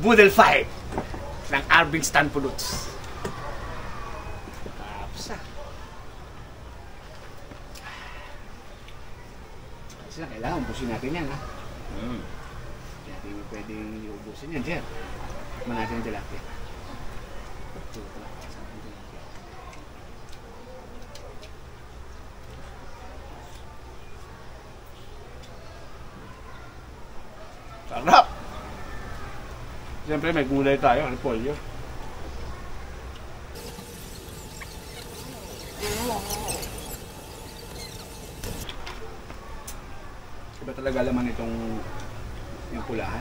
Boodle Fight ng Arvin Stan Puluts. Tapos na. Kasi na, kailangan ubusin natin yan, ha? Hindi natin pwedeng iubusin yan, Jer. Tikman natin yung tilapia. Sarap! Siyempre may gulay tayo, repolyo. Iba talaga laman itong yung pulahan.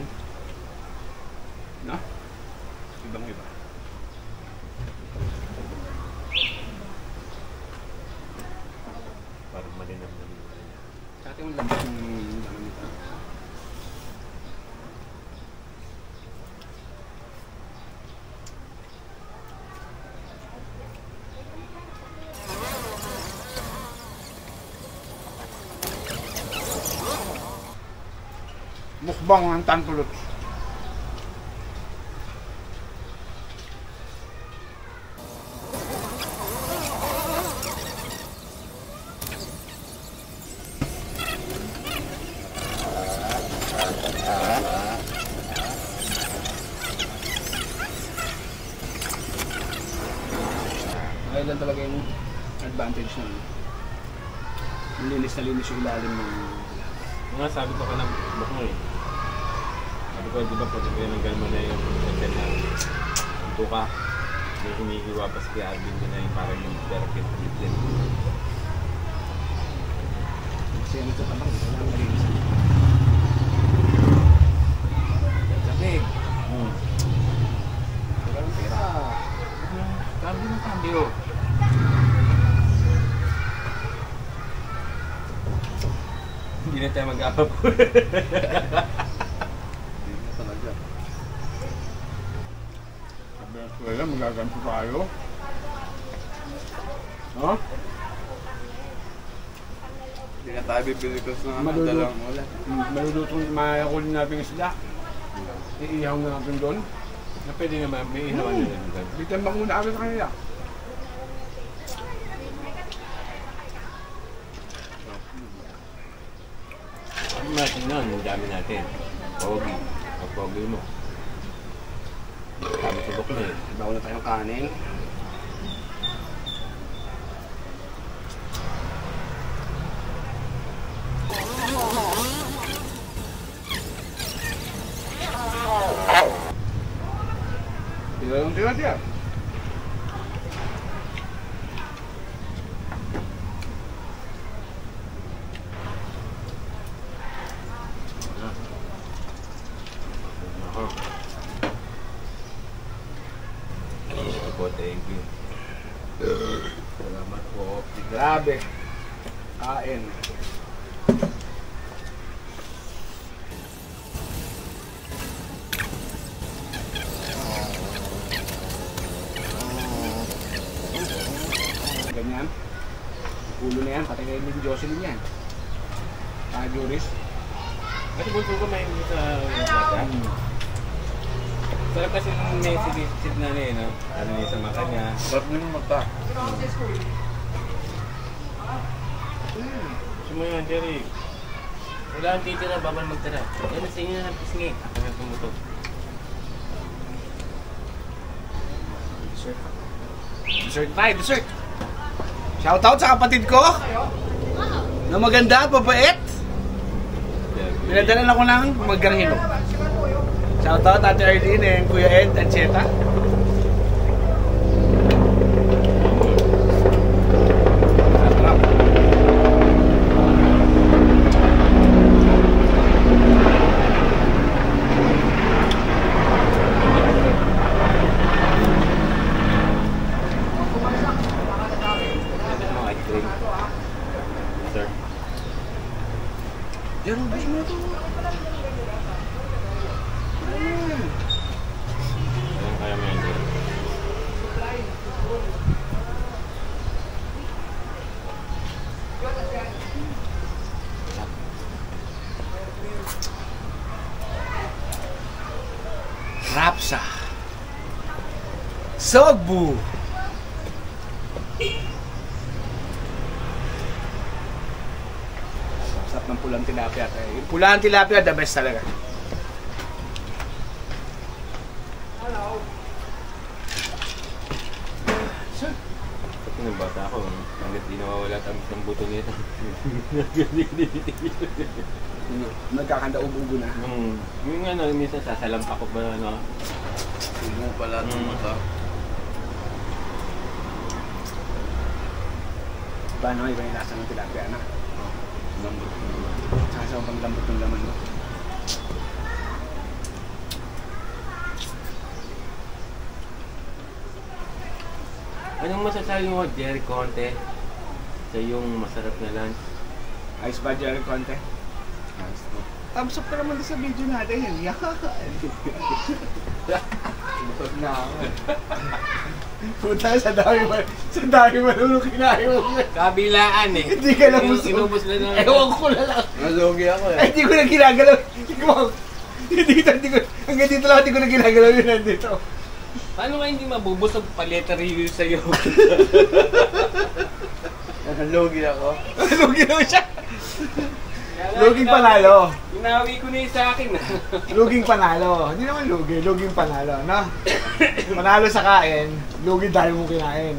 No? Ibang iba. Parang malinam na muna. Sa atin yung lambot ng laman nito. Mukbang ng Stan Puluts. Ayun lang talaga yung advantage nun. Linis na linis yung ilalim ng Mga sabi ko ka ng book mo eh. Sabi ko, di ba pwede ko yung galma na yung hotel na ito ka. May hinihiwa pa si Alvin mo na yung parang yung perfect din. kasi ano ito tamang, ito lang malinis. Lamig. Walang pera. Cambio ng cambio. Hindi na tayo mag-apap. Hindi na talaga. Sabi na eskwela, magaganto tayo. No? Hindi na tayo bibili ko sa Maluluto. dalang wala. Malulutong mayakulin natin isda. Iihaw na natin doon. Na pwede naman, may inawan nyo na doon. Bitan bang muna kami sa kanila. Ano natin nun, yung dami natin. Pogi. Ang pogi mo. Kami subok na eh. Bago na tayong kanin. Tira yung tira diyan. Thank you. Salamat po. Grabe. Kain. Ganyan. Ulo na yan. Pati kayo ni Jocelyn yan. Juris. Kasi bunso ko may sa bata. Sarap kasi nung may sit na rin, no? Ano niya sa maka niya. Sarap nyo ng mata. Gusto mo yun, Jerry. Wala ang titira, babal magtira. Yan sa inyo na pisngi. Ako nga tumutok. Dessert. Dessert tayo, dessert. Shoutout sa kapatid ko. Na maganda at mabait. Pinadalan ako ng magganghino. Shoutout Ate Arlene and Kuya Ed at Cheta. Sarap. Ice cream. Sir. Yan, gusto mo ito. Anong kaya mo yan, Jerry? Rapsa. Sogbu. Sarap ng pulang tilapia. Yung pulang tilapia, the best talaga. Hello. Sir. Pati ng bata ako, hanggat di nawawala tamis ng buto nito. Nagkakanda ubo-ubo na. Yung ano, minsan sasalampak ko ba ano? Tumo pala ng mata. Paano iba yung lasa ng tilapia na? Lambot. Saka sobrang lambot ng laman mo. Anong masasabi mo, Jerry Conte? Sa yung masarap na lunch? Ice ba, Jerry Conte? Nice to. Thumbs up ka naman sa video natin. Yan. Busog na ako. Puta, sa dami malulong kinain mo. Kabilaan eh. Hindi ka lang busog. Inubos na lang. Ewan ko na lang. Nalugi ako eh. Ay, hindi ko na ginagalaw. Hindi ko. Hanggang dito lang, hindi ko na ginagalaw yun nandito. Paano nga hindi mabubusog paleta review sa'yo? Nalugi ako. Lugi naman siya. Luging panalo. Inawi ko na yung sa akin. Luging panalo. Hindi naman lugi, luging panalo, no? Panalo sa kain, lugi dahil mo kinain.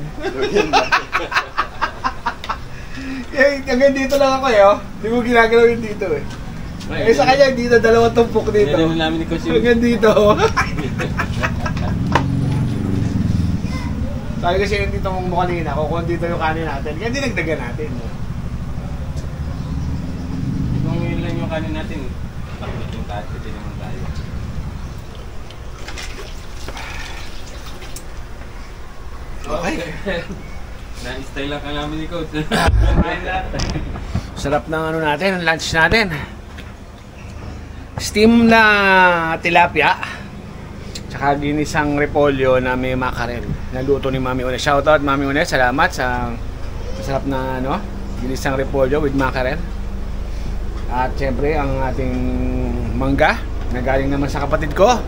Hanggang dito lang ako eh, oh. Hindi mo ginagalaw yun dito eh. Eh sa kanya, dito, dalawang tumpok dito. Yan namin ni Coach. Hanggang dito. Sabi kasi yung dito mong kanina, kung dito yung kanin natin, kaya dinagdagan natin. Kung yun lang yung kanin natin, bakit yung tayo, pwede naman tayo. Okay. Na-style lang ka namin ni Coach. Sarap ng ano natin, lunch natin. Steam na tilapia. Tsaka ginisang repolyo na may makarel. Naluto ni Mami Unes. Shoutout Mami Unes, salamat sa masarap na ano, ginisang repolyo with makarel. At syempre ang ating mangga na galing naman sa kapatid ko,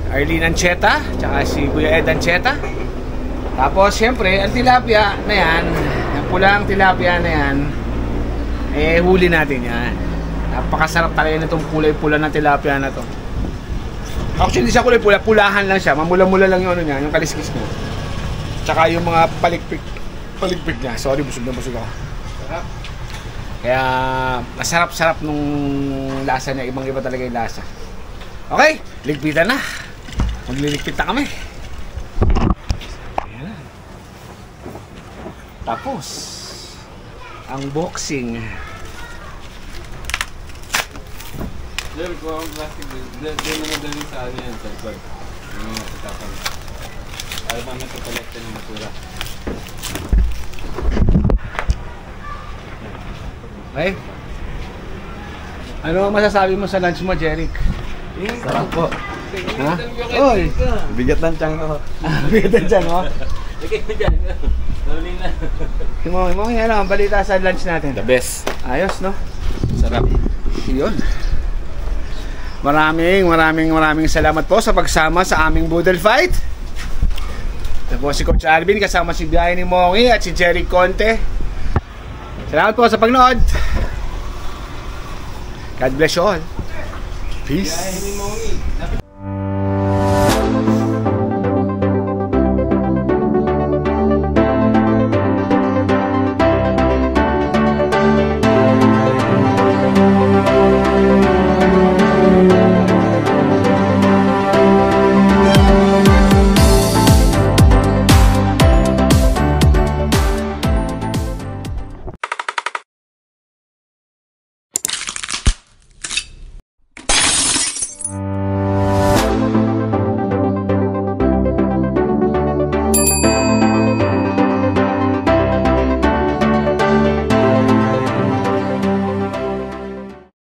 Arlene Ancheta, tsaka si Kuya Ed Ancheta. Tapos syempre ang tilapia na yan, ang pulang tilapia na yan, eh huli natin yan. Napakasarap talaga nitong kulay pula na tilapia na to. Actually hindi siya kulay pula, pulahan lang siya, mamula-mula lang yung ano niya, yung kaliskis niya. Tsaka yung mga paligpik niya. Sorry, busog na busog ako. Sarap. Kaya masarap-sarap nung lasa niya, ibang-iba talaga yung lasa. Okay, ligpitan na. Magliligpit na kami. Ayan. Tapos ang boxing. Dahil ko ang plastic, dahil naman dahil sa ano yan, sa likod. Yung mga itapang. Ayaw pa naman ito ng basura. Okay? Ano ang masasabi mo sa lunch mo, Jeric? Sarap po. Ha? Oy! Bigat ng tiyang ako. Bigat dyan, oh. Lagay mo dyan. Tuloy na. Himo, yan lang ang balita sa lunch natin. The best. Ayos, no? Sarap. Yun. Maraming salamat po sa pagsama sa aming Boodle Fight. Ito po si Coach Alvin kasama si Biyahe ni Mongi at si Jerry Conte. Salamat po sa pagnood. God bless you all. Peace. Biyahe ni Mongi.